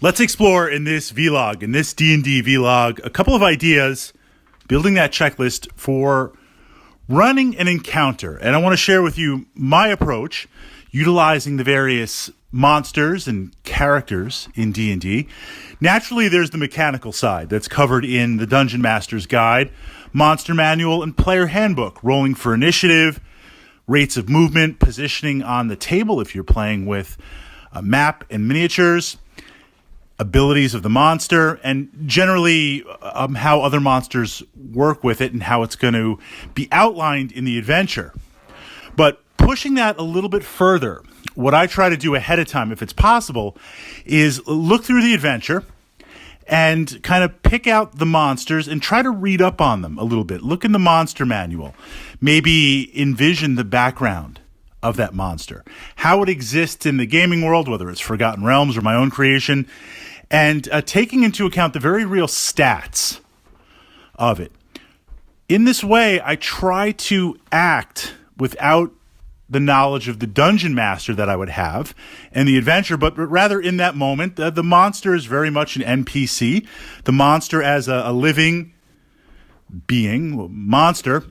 Let's explore in this vlog, in this D&D vlog, a couple of ideas, building that checklist for running an encounter. And I want to share with you my approach, utilizing the various monsters and characters in D&D. Naturally, there's the mechanical side that's covered in the Dungeon Master's Guide, Monster Manual, and Player Handbook, rolling for initiative, rates of movement, positioning on the table if you're playing with a map and miniatures, abilities of the monster, and generally how other monsters work with it and how it's going to be outlined in the adventure. But pushing that a little bit further, what I try to do ahead of time, if it's possible, is look through the adventure and kind of pick out the monsters and try to read up on them a little bit. Look in the monster manual. Maybe envision the background of that monster, how it exists in the gaming world, whether it's Forgotten Realms or my own creation, and taking into account the very real stats of it. In this way, I try to act without the knowledge of the dungeon master that I would have and the adventure, but rather in that moment, the monster is very much an NPC. The monster as a living being, monster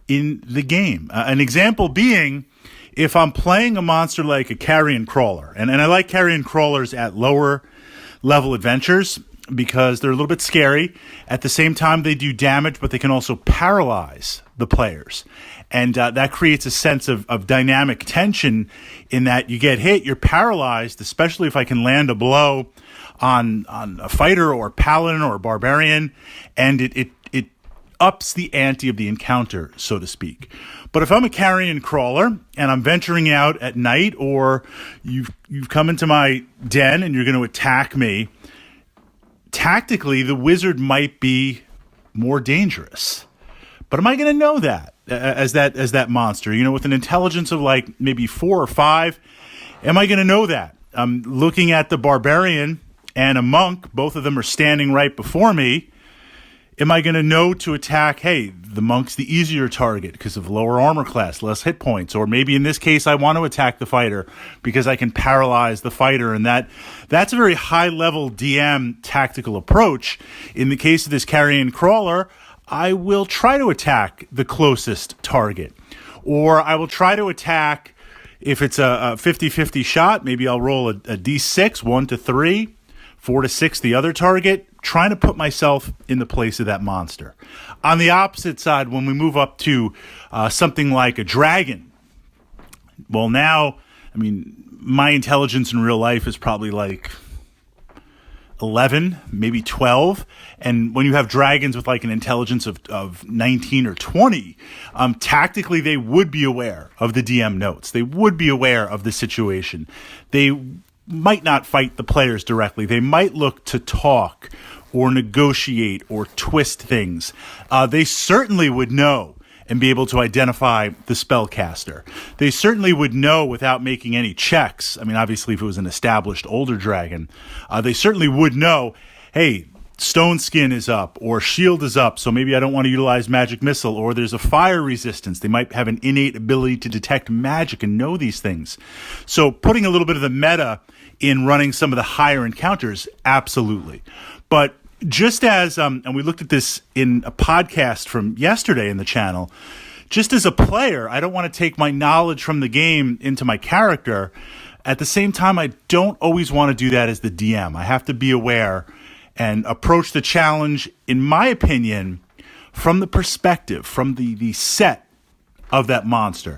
in the game. An example being, if I'm playing a monster like a carrion crawler, and I like carrion crawlers at lower level adventures because they're a little bit scary. At the same time, they do damage, but they can also paralyze the players. And that creates a sense of dynamic tension in that you get hit, you're paralyzed, especially if I can land a blow on a fighter or paladin or barbarian, and it ups the ante of the encounter, so to speak. But if I'm a carrion crawler and I'm venturing out at night, or you've come into my den and you're going to attack me, tactically the wizard might be more dangerous. But am I going to know that as that monster? You know, with an intelligence of like maybe 4 or 5, am I going to know that? I'm looking at the barbarian and a monk, both of them are standing right before me. Am I going to know to attack, hey, the monk's the easier target because of lower armor class, less hit points, or maybe in this case I want to attack the fighter because I can paralyze the fighter, and that's a very high-level DM tactical approach. In the case of this carrion crawler, I will try to attack the closest target, or I will try to attack, if it's a 50-50 shot, maybe I'll roll a d6, 1 to 3, 4 to 6 the other target, trying to put myself in the place of that monster. On the opposite side, when we move up to something like a dragon, well now, I mean, my intelligence in real life is probably like 11, maybe 12. And when you have dragons with like an intelligence of 19 or 20, tactically they would be aware of the DM notes. They would be aware of the situation. They might not fight the players directly. They might look to talk or negotiate or twist things. They certainly would know and be able to identify the spellcaster. They certainly would know without making any checks. I mean, obviously, if it was an established older dragon, they certainly would know, hey, stone skin is up or shield is up, so maybe I don't want to utilize magic missile, or there's a fire resistance. They might have an innate ability to detect magic and know these things. So putting a little bit of the meta in running some of the higher encounters, absolutely. But just as, and we looked at this in a podcast from yesterday in the channel, just as a player, I don't want to take my knowledge from the game into my character. At the same time, I don't always want to do that as the DM. I have to be aware and approach the challenge, in my opinion, from the perspective, from the set of that monster.